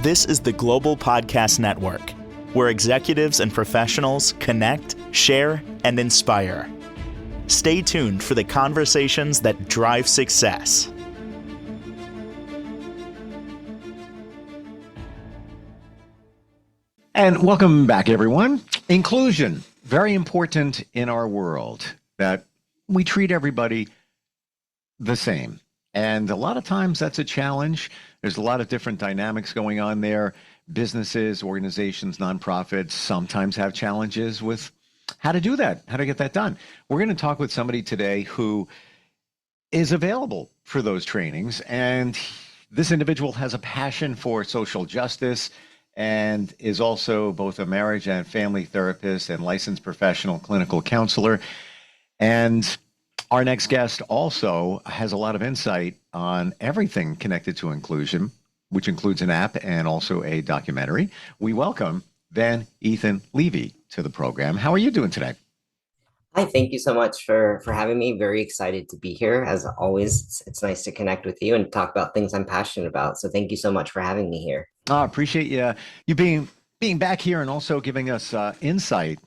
This is the Global Podcast Network, where executives and professionals connect, share, and inspire. Stay tuned for the conversations that drive success. And welcome back, everyone. Inclusion, very important in our world, that we treat everybody the same. And a lot of times that's a challenge. There's a lot of different dynamics going on there. Businesses, organizations, nonprofits sometimes have challenges with how to do that, how to get that done. We're going to talk with somebody today who is available for those trainings. And this individual has a passion for social justice and is also both a marriage and family therapist and licensed professional clinical counselor. And our next guest also has a lot of insight on everything connected to inclusion, which includes an app and also a documentary. We welcome then Ethan Levy to the program. How are you doing today? Hi, thank you so much for having me. Very excited to be here. As always, it's nice to connect with you and talk about things I'm passionate about. So thank you so much for having me here. I appreciate you being back here and also giving us insight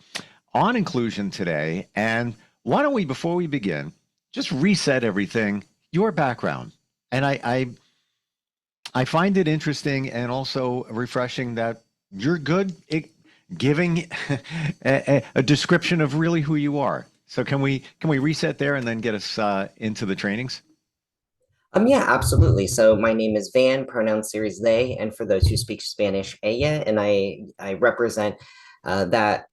on inclusion today. And why don't we, before we begin, just reset everything, your background. And I find it interesting and also refreshing that you're good at giving a description of really who you are. So can we reset there and then get us into the trainings? Yeah, absolutely. So my name is Van, pronoun series they, and for those who speak Spanish, ella, and I represent that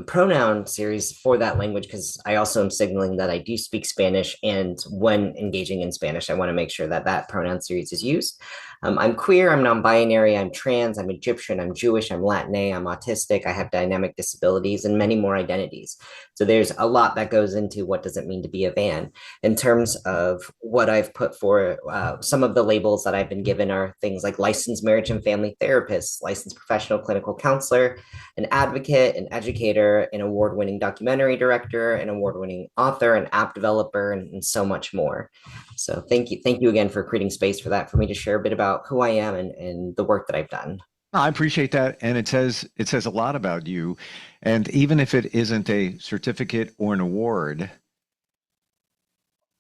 pronoun series for that language because I also am signaling that I do speak Spanish, and when engaging in Spanish, I want to make sure that that pronoun series is used. I'm queer, I'm non-binary, I'm trans, I'm Egyptian, I'm Jewish, I'm Latina, I'm autistic, I have dynamic disabilities, and many more identities. So there's a lot that goes into what does it mean to be a Van. In terms of what I've put for some of the labels that I've been given are things like licensed marriage and family therapist, licensed professional clinical counselor, an advocate, an educator, an award-winning documentary director, an award-winning author, an app developer, and so much more. So thank you again for creating space for that, for me to share a bit about who I am and the work that I've done. I appreciate that. And it says a lot about you. And even if it isn't a certificate or an award,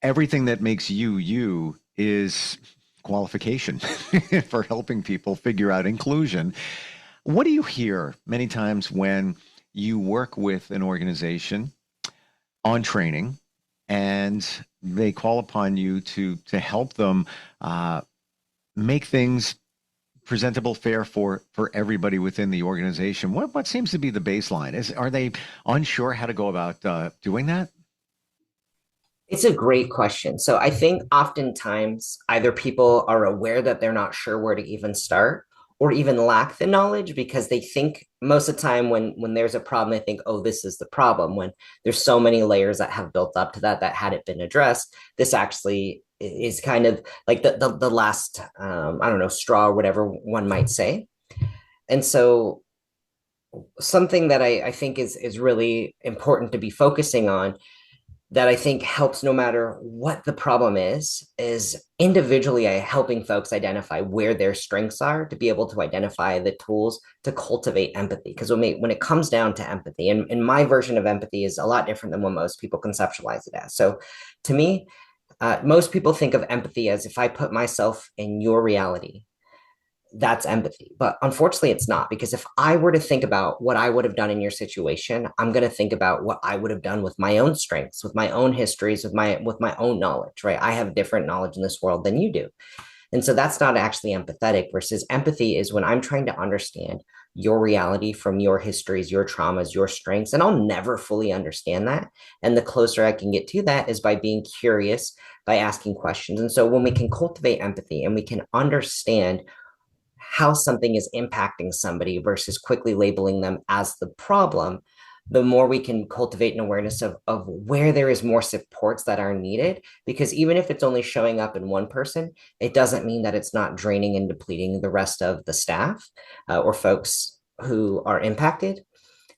everything that makes you is qualification for helping people figure out inclusion. What do you hear many times when you work with an organization on training and they call upon you to help them make things presentable, fair for everybody within the organization? What seems to be the baseline? Are they unsure how to go about doing that? It's a great question. So I think oftentimes either people are aware that they're not sure where to even start, or even lack the knowledge because they think most of the time when there's a problem, they think, oh, this is the problem, when there's so many layers that have built up to that had it been addressed, this actually is kind of like the last, I don't know, straw or whatever one might say. And so something that I think is really important to be focusing on that I think helps no matter what the problem is individually helping folks identify where their strengths are to be able to identify the tools to cultivate empathy. Because when it comes down to empathy, and my version of empathy is a lot different than what most people conceptualize it as. So to me, most people think of empathy as if I put myself in your reality, that's empathy. But unfortunately, it's not, because if I were to think about what I would have done in your situation, I'm going to think about what I would have done with my own strengths, with my own histories, with my own knowledge, right? I have different knowledge in this world than you do. And so that's not actually empathetic, versus empathy is when I'm trying to understand your reality from your histories, your traumas, your strengths, and I'll never fully understand that. And the closer I can get to that is by being curious, by asking questions. And so when we can cultivate empathy and we can understand how something is impacting somebody versus quickly labeling them as the problem, the more we can cultivate an awareness of where there is more supports that are needed. Because even if it's only showing up in one person, it doesn't mean that it's not draining and depleting the rest of the staff or folks who are impacted.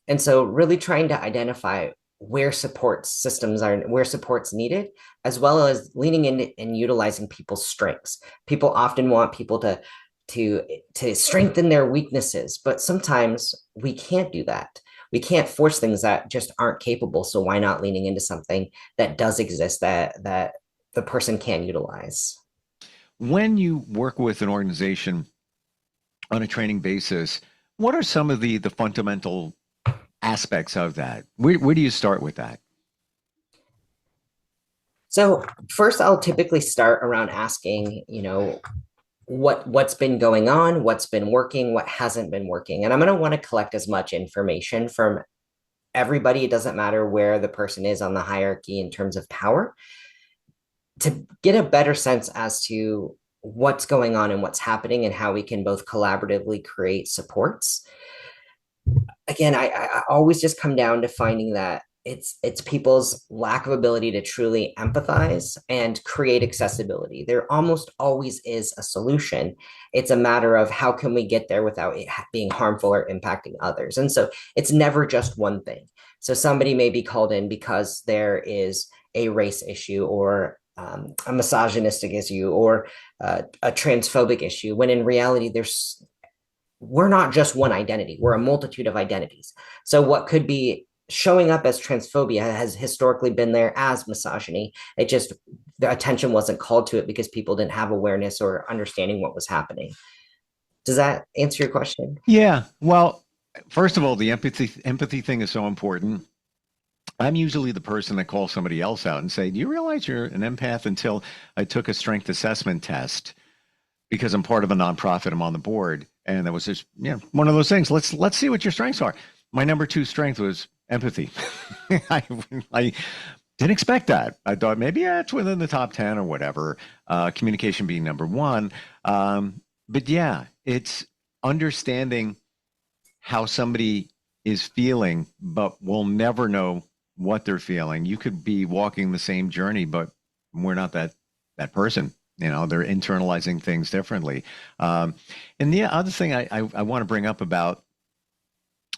And so really trying to identify where support systems are, where support's needed, as well as leaning in and utilizing people's strengths. People often want people to to strengthen their weaknesses, but sometimes we can't do that. We can't force things that just aren't capable. So why not leaning into something that does exist that the person can utilize? When you work with an organization on a training basis, what are some of the fundamental aspects of that? Where do you start with that? So first, I'll typically start around asking, what's been going on, what's been working, what hasn't been working, and I'm going to want to collect as much information from everybody. It doesn't matter where the person is on the hierarchy in terms of power, to get a better sense as to what's going on and what's happening and how we can both collaboratively create supports. Again, I always just come down to finding that it's people's lack of ability to truly empathize and create accessibility. There almost always is a solution. It's a matter of how can we get there without it being harmful or impacting others. And so it's never just one thing. So somebody may be called in because there is a race issue or a misogynistic issue or a transphobic issue, when in reality we're not just one identity, we're a multitude of identities. So what could be showing up as transphobia has historically been there as misogyny. It just, the attention wasn't called to it because people didn't have awareness or understanding what was happening. Does that answer your question? Yeah. Well, first of all, the empathy thing is so important. I'm usually the person that calls somebody else out and say, "Do you realize you're an empath?" Until I took a strength assessment test because I'm part of a nonprofit. I'm on the board, and that was just one of those things. Let's see what your strengths are. My number 2 strength was empathy. I didn't expect that. I thought maybe it's within the top 10 or whatever. Communication being number 1, but yeah, it's understanding how somebody is feeling, but we'll never know what they're feeling. You could be walking the same journey, but we're not that person. They're internalizing things differently. And the other thing I want to bring up about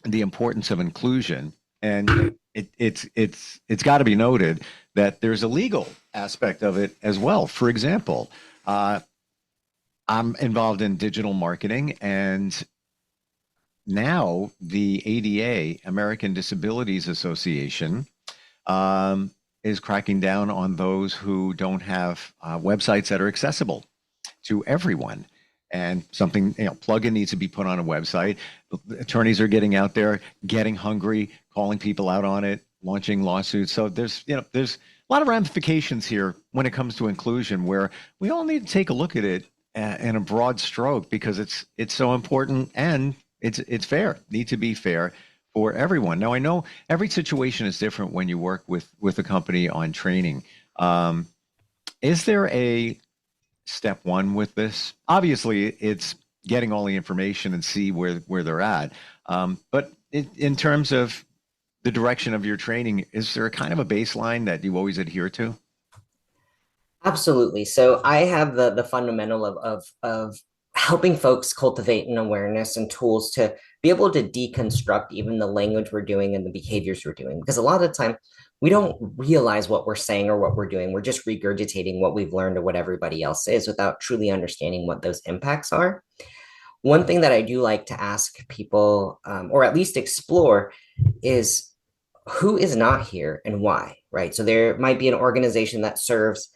the importance of inclusion, and it's got to be noted that there's a legal aspect of it as well. For example, I'm involved in digital marketing, and now the ADA, American Disabilities Association, is cracking down on those who don't have websites that are accessible to everyone. And something, plugin needs to be put on a website. Attorneys are getting out there, getting hungry, calling people out on it, launching lawsuits. So there's a lot of ramifications here when it comes to inclusion, where we all need to take a look at it in a broad stroke, because it's so important, and it's fair. Need to be fair for everyone. Now, I know every situation is different when you work with a company on training. Is there a step 1 with this? Obviously, it's getting all the information and see where they're at. But in terms of the direction of your training, is there a kind of a baseline that you always adhere to? Absolutely. So I have the fundamental of helping folks cultivate an awareness and tools to be able to deconstruct even the language we're doing and the behaviors we're doing. Because a lot of the time, we don't realize what we're saying or what we're doing. We're just regurgitating what we've learned or what everybody else is without truly understanding what those impacts are. One thing that I do like to ask people, or at least explore, is who is not here and why, right? So there might be an organization that serves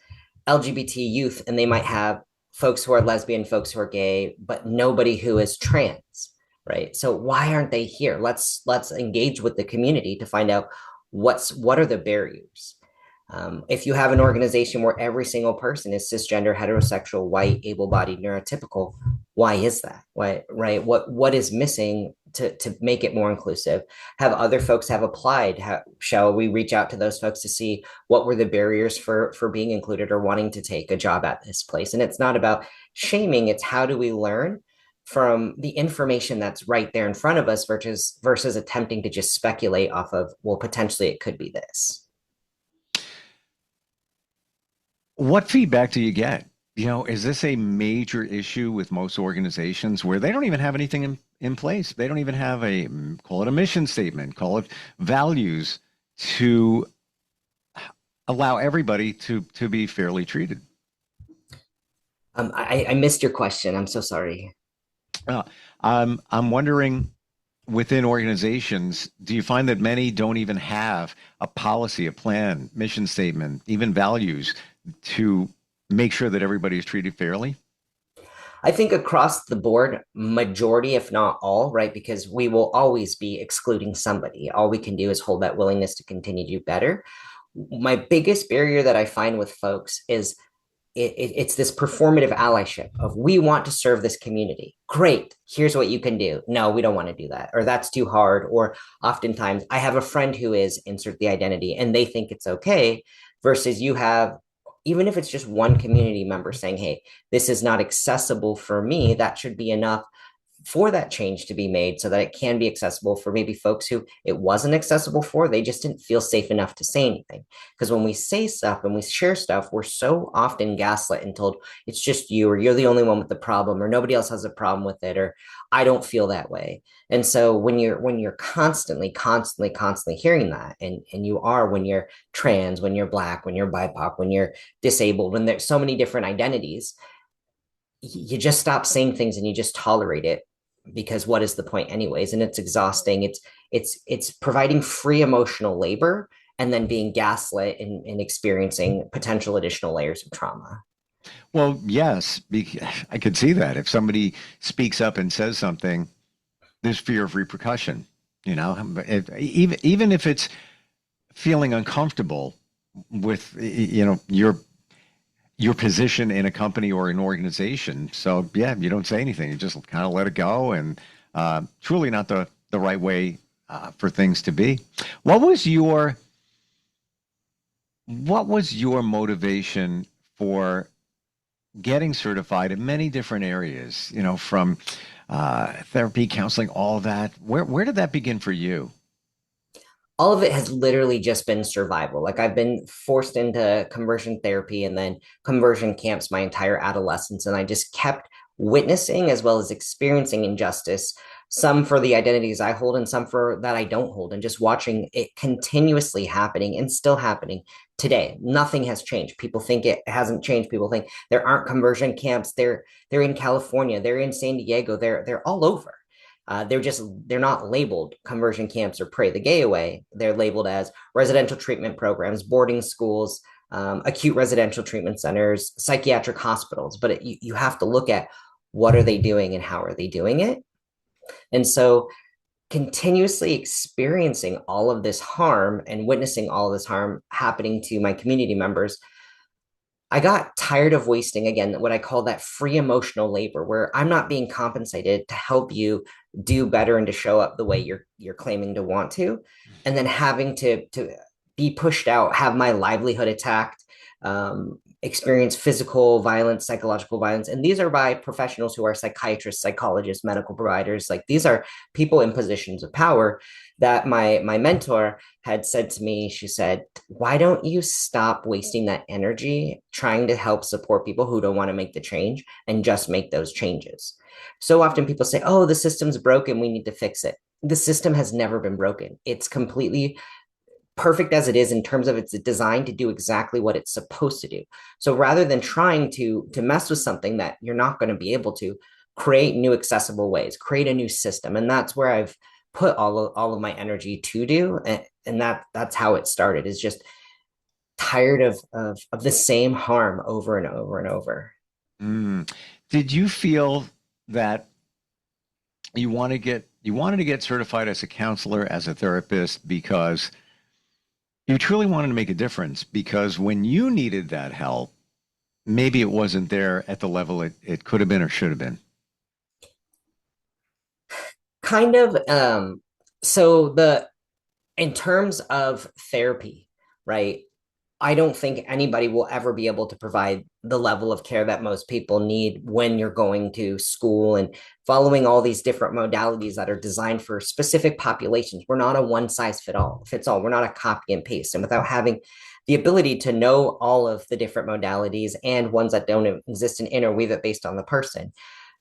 LGBT youth, and they might have folks who are lesbian, folks who are gay, but nobody who is trans, right? So why aren't they here? Let's engage with the community to find out what are the barriers. If you have an organization where every single person is cisgender, heterosexual, white, able-bodied, neurotypical, why is that? Why, right? What is missing to make it more inclusive? Have other folks have applied? Shall we reach out to those folks to see what were the barriers for being included or wanting to take a job at this place? And it's not about shaming, it's how do we learn from the information that's right there in front of us versus attempting to just speculate off of, well, potentially it could be this. What feedback do you get? Is this a major issue with most organizations where they don't even have anything in place? They don't even have call it a mission statement, call it values, to allow everybody to be fairly treated. I missed your question. I'm so sorry. Uh, I'm wondering within organizations, do you find that many don't even have a policy, a plan, mission statement, even values to make sure that everybody is treated fairly? I think across the board, majority, if not all, right? Because we will always be excluding somebody. All we can do is hold that willingness to continue to do better. My biggest barrier that I find with folks is it's this performative allyship of we want to serve this community. Great. Here's what you can do. No, we don't want to do that. Or that's too hard. Or oftentimes I have a friend who is insert the identity and they think it's okay versus you have, even if it's just one community member saying, hey, this is not accessible for me, that should be enough for that change to be made so that it can be accessible for maybe folks who it wasn't accessible for. They just didn't feel safe enough to say anything. Because when we say stuff and we share stuff, we're so often gaslit and told it's just you, or you're the only one with the problem, or nobody else has a problem with it, or I don't feel that way. And so when you're constantly hearing that, and you are when you're trans, when you're Black, when you're BIPOC, when you're disabled, when there's so many different identities, you just stop saying things and you just tolerate it because what is the point anyways? And it's exhausting. It's providing free emotional labor and then being gaslit and experiencing potential additional layers of trauma. Well, yes, I could see that. If somebody speaks up and says something, there's fear of repercussion. Even if it's feeling uncomfortable with your position in a company or an organization. So yeah, you don't say anything. You just kind of let it go, and truly not the right way for things to be. What was your motivation for getting certified in many different areas? From therapy, counseling, all that. Where did that begin for you? All of it has literally just been survival. Like I've been forced into conversion therapy and then conversion camps my entire adolescence. And I just kept witnessing as well as experiencing injustice, some for the identities I hold and some for that I don't hold, and just watching it continuously happening and still happening today. Nothing has changed. People think it hasn't changed. People think there aren't conversion camps. They're in California, they're in San Diego, they're all over. They're not labeled conversion camps or pray the gay away. They're labeled as residential treatment programs, boarding schools, acute residential treatment centers, psychiatric hospitals. But you have to look at what are they doing and how are they doing it. And so continuously experiencing all of this harm and witnessing all of this harm happening to my community members, I got tired of wasting, again, what I call that free emotional labor, where I'm not being compensated to help you do better and to show up the way you're claiming to want to, and then having to be pushed out, have my livelihood attacked, experience physical violence, psychological violence. And these are by professionals who are psychiatrists, psychologists, medical providers. Like these are people in positions of power that my mentor had said to me. She said, why don't you stop wasting that energy trying to help support people who don't want to make the change and just make those changes? So often people say, oh, the system's broken, we need to fix it. The system has never been broken. It's completely perfect as it is in terms of it's designed to do exactly what it's supposed to do. So rather than trying to mess with something that you're not going to be able to, create new accessible ways, create a new system. And that's where I've put all of my energy to do. And that's how it started, is just tired of the same harm over and over and over. Mm. Did you feel that you wanted to get certified as a counselor, as a therapist, because you truly wanted to make a difference? Because when you needed that help, maybe it wasn't there at the level it could have been or should have been. Kind of. So the in terms of therapy, right? I don't think anybody will ever be able to provide the level of care that most people need when you're going to school and following all these different modalities that are designed for specific populations. We're not a one size fits all. We're not a copy and paste. And without having the ability to know all of the different modalities and ones that don't exist and interweave it based on the person,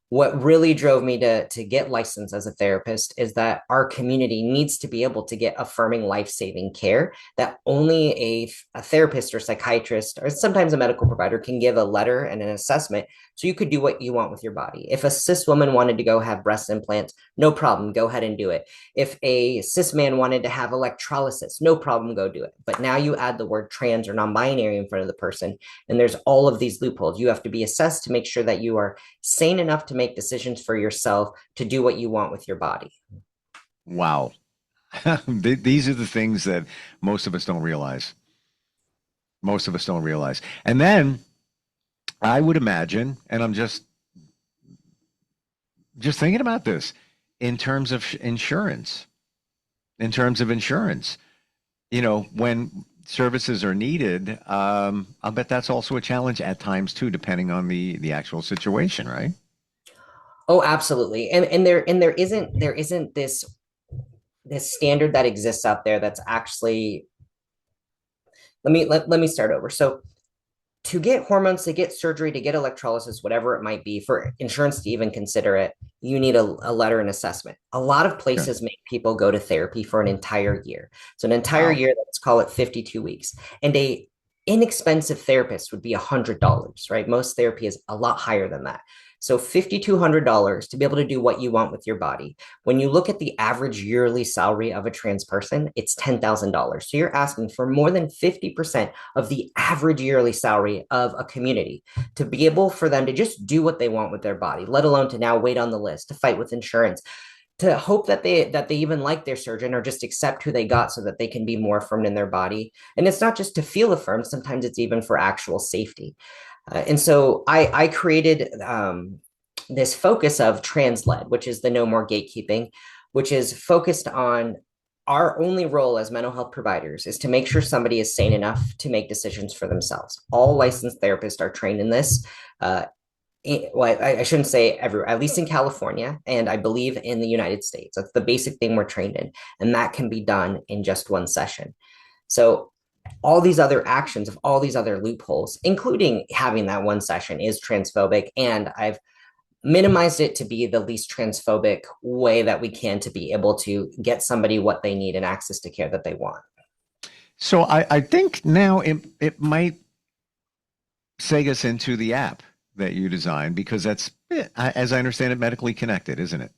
what really drove me to get licensed as a therapist is that our community needs to be able to get affirming life-saving care that only a therapist or psychiatrist or sometimes a medical provider can give a letter and an assessment so you could do what you want with your body. If a cis woman wanted to go have breast implants, no problem, go ahead and do it. If a cis man wanted to have electrolysis, no problem, go do it. But now you add the word trans or non-binary in front of the person, and there's all of these loopholes. You have to be assessed to make sure that you are sane enough to make decisions for yourself to do what you want with your body. Wow. These are the things that most of us don't realize. Most of us don't realize. And then I would imagine, and I'm just thinking about this in terms of insurance, when services are needed, I'll bet that's also a challenge at times too, depending on the actual situation, right? Oh, absolutely. And there isn't this standard that exists out there that's actually let me start over. So to get hormones, to get surgery, to get electrolysis, whatever it might be, for insurance to even consider it, you need a letter and assessment. A lot of Sure. places make people go to therapy for an entire year. So an entire Wow. year, let's call it 52 weeks. And a inexpensive therapist would be $100, right? Most therapy is a lot higher than that. So $5,200 to be able to do what you want with your body. When you look at the average yearly salary of a trans person, it's $10,000. So you're asking for more than 50% of the average yearly salary of a community to be able for them to just do what they want with their body, let alone to now wait on the list, to fight with insurance, to hope that they even like their surgeon or just accept who they got so that they can be more affirmed in their body. And it's not just to feel affirmed, sometimes it's even for actual safety. And so I created this focus of trans-led, which is the no more gatekeeping, which is focused on our only role as mental health providers is to make sure somebody is sane enough to make decisions for themselves. All licensed therapists are trained in this. Well, I shouldn't say everywhere, at least in California, and I believe in the United States. That's the basic thing we're trained in, and that can be done in just one session. So all these other actions of all these other loopholes, including having that one session, is transphobic, and I've minimized it to be the least transphobic way that we can to be able to get somebody what they need and access to care that they want. So I think now it might seg us into the app that you designed because that's, as I understand it, medically connected, isn't it?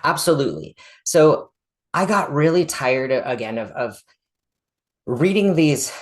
Absolutely. So I got really tired again of reading these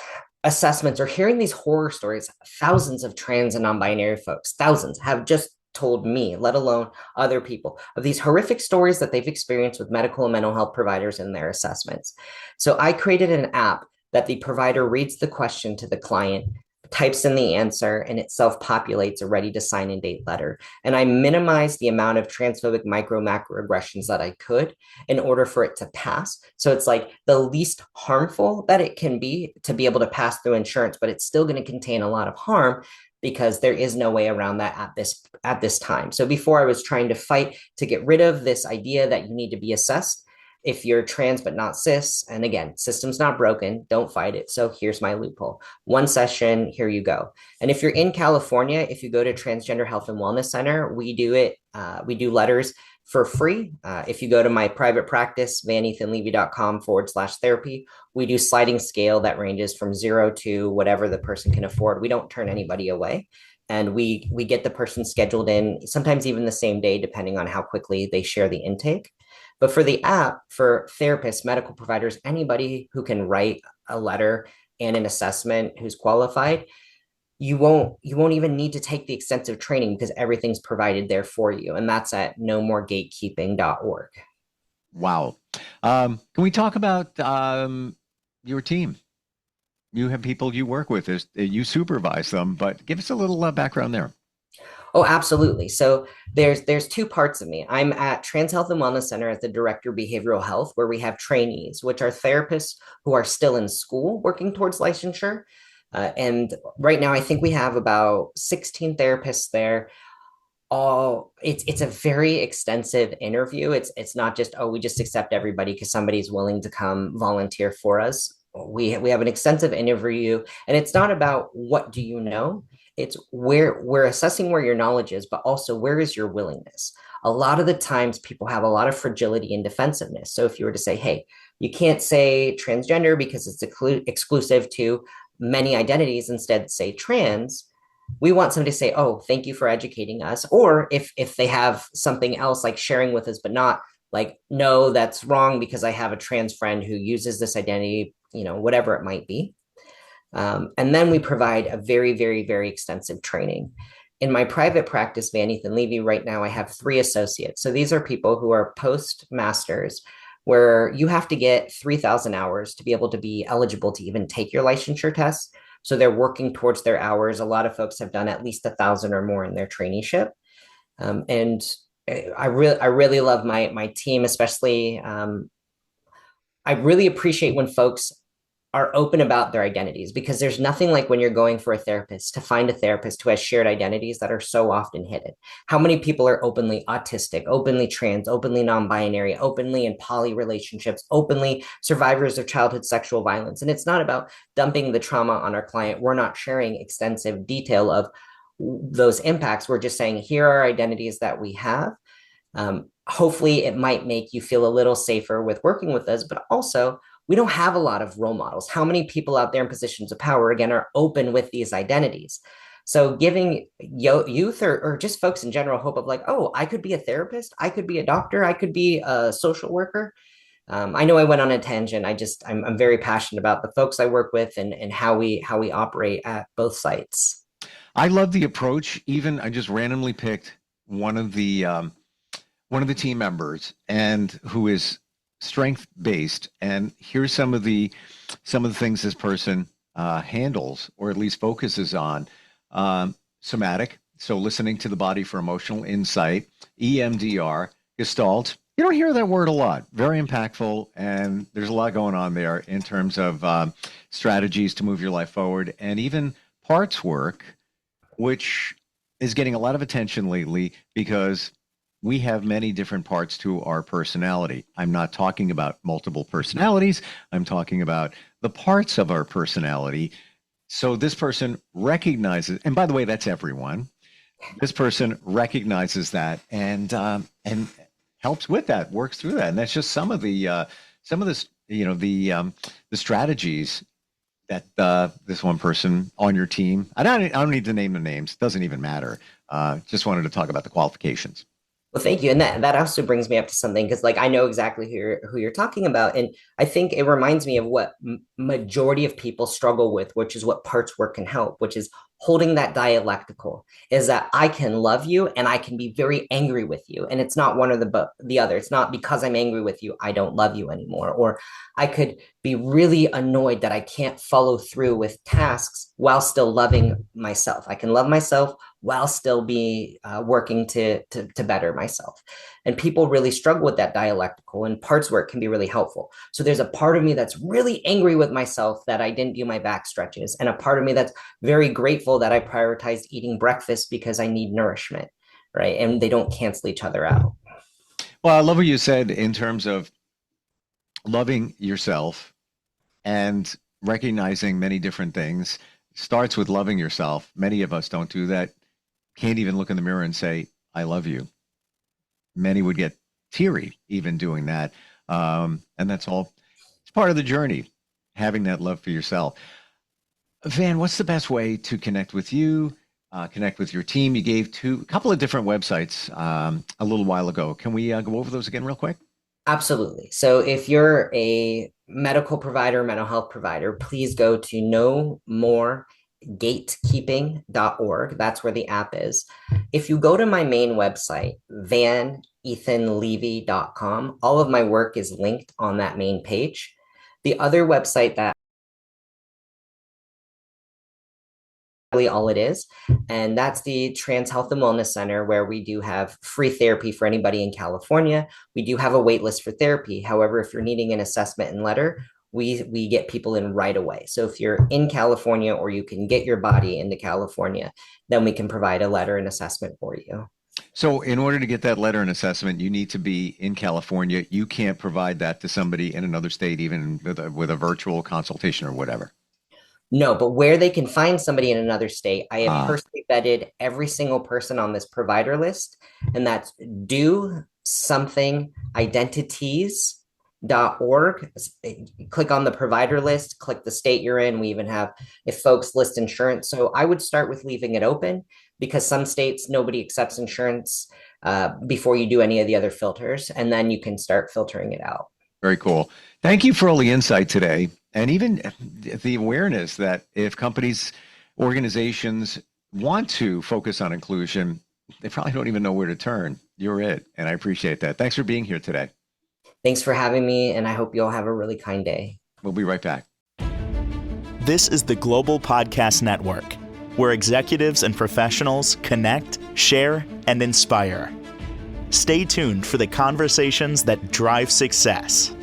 assessments or hearing these horror stories. Thousands of trans and non-binary folks, thousands, have just told me, let alone other people, of these horrific stories that they've experienced with medical and mental health providers in their assessments. So I created an app that the provider reads the question to the client, types in the answer, and it self-populates a ready to sign in date letter. And I minimized the amount of transphobic macroaggressions that I could in order for it to pass. So it's like the least harmful that it can be to be able to pass through insurance, but it's still going to contain a lot of harm because there is no way around that at this time. So before, I was trying to fight to get rid of this idea that you need to be assessed if you're trans but not cis. And again, system's not broken, don't fight it. So here's my loophole. One session, here you go. And if you're in California, if you go to Transgender Health and Wellness Center, we do it. We do letters for free. If you go to my private practice, vanethanlevy.com/therapy, we do sliding scale that ranges from 0 to whatever the person can afford. We don't turn anybody away. And we get the person scheduled in, sometimes even the same day, depending on how quickly they share the intake. But for the app, for therapists, medical providers, anybody who can write a letter and an assessment who's qualified, you won't even need to take the extensive training because everything's provided there for you. And that's at nomoregatekeeping.org. Wow. Can we talk about your team? You have people you work with, you supervise them, but give us a little background there. Oh, absolutely. So there's two parts of me. I'm at Trans Health and Wellness Center as the Director of Behavioral Health, where we have trainees, which are therapists who are still in school working towards licensure. And right now, I think we have about 16 therapists there. All it's a very extensive interview. It's not just, oh, we just accept everybody because somebody's willing to come volunteer for us. We have an extensive interview, and it's not about what do you know. It's where we're assessing where your knowledge is, but also where is your willingness? A lot of the times people have a lot of fragility and defensiveness. So if you were to say, hey, you can't say transgender because it's exclusive to many identities, instead say trans, we want somebody to say, oh, thank you for educating us. Or if they have something else like sharing with us, but not like, no, that's wrong because I have a trans friend who uses this identity, whatever it might be. And then we provide a very, very, very extensive training. In my private practice, Van Ethan Levy, right now I have 3 associates. So these are people who are postmasters, where you have to get 3,000 hours to be able to be eligible to even take your licensure test. So they're working towards their hours. A lot of folks have done at least 1,000 or more in their traineeship. And I really love my team, especially. I really appreciate when folks are open about their identities, because there's nothing like when you're going for a therapist to find a therapist who has shared identities that are so often hidden. How many people are openly autistic, openly trans, openly non-binary, openly in poly relationships, openly survivors of childhood sexual violence? And it's not about dumping the trauma on our client. We're not sharing extensive detail of those impacts. We're just saying, here are identities that we have. Hopefully it might make you feel a little safer with working with us, but also we don't have a lot of role models. How many people out there in positions of power, again, are open with these identities? So giving youth or just folks in general hope of like, oh, I could be a therapist, I could be a doctor, I could be a social worker. I know I went on a tangent. I'm very passionate about the folks I work with and how we operate at both sites. I love the approach. Even I just randomly picked one of the team members and who is strength based, and here's some of the things this person handles, or at least focuses on. Somatic, so listening to the body for emotional insight. EMDR, Gestalt. You don't hear that word a lot. Very impactful, and there's a lot going on there in terms of strategies to move your life forward, and even parts work, which is getting a lot of attention lately because we have many different parts to our personality. I'm not talking about multiple personalities. I'm talking about the parts of our personality. So this person recognizes, and by the way, that's everyone. This person recognizes that and helps with that, works through that, and that's just some of the the strategies that this one person on your team. I don't need to name the names. It doesn't even matter. Just wanted to talk about the qualifications. Well, thank you. And that also brings me up to something, because like I know exactly who you're talking about. And I think it reminds me of what majority of people struggle with, which is what parts work can help, which is holding that dialectical, is that I can love you and I can be very angry with you. And it's not one or the other. It's not because I'm angry with you, I don't love you anymore. Or I could be really annoyed that I can't follow through with tasks while still loving myself. I can love myself while still be working to better myself. And people really struggle with that dialectical, and parts work can be really helpful. So there's a part of me that's really angry with myself that I didn't do my back stretches, and a part of me that's very grateful that I prioritized eating breakfast because I need nourishment, right? And they don't cancel each other out. Well, I love what you said in terms of loving yourself and recognizing many different things. Starts with loving yourself. Many of us don't do that. Can't even look in the mirror and say, I love you. Many would get teary even doing that. And that's all, it's part of the journey, having that love for yourself. Van, what's the best way to connect with you, connect with your team? You gave a couple of different websites a little while ago. Can we go over those again real quick? Absolutely. So if you're a medical provider, mental health provider, please go to nomoregatekeeping.org. That's where the app is. If you go to my main website, vanethanlevy.com, all of my work is linked on that main page. The other website that all it is, and that's the Trans Health and Wellness Center, where we do have free therapy for anybody in California. We do have a wait list for therapy. However, if you're needing an assessment and letter, we get people in right away. So if you're in California, or you can get your body into California, then we can provide a letter and assessment for you. So in order to get that letter and assessment, you need to be in California. You can't provide that to somebody in another state, even with a virtual consultation or whatever. No, but where they can find somebody in another state, I have Ah, personally vetted every single person on this provider list, and that's do something identities.org. Click on the provider list, click the state you're in. We even have if folks list insurance. So I would start with leaving it open because some states nobody accepts insurance before you do any of the other filters, and then you can start filtering it out. very cool. Thank you for all the insight today, and even the awareness that if companies, organizations want to focus on inclusion, they probably don't even know where to turn. You're it, and I appreciate that. Thanks for being here today. Thanks for having me, and I hope you all have a really kind day. We'll be right back. This is the Global Podcast Network, where executives and professionals connect, share, and inspire. Stay tuned for the conversations that drive success.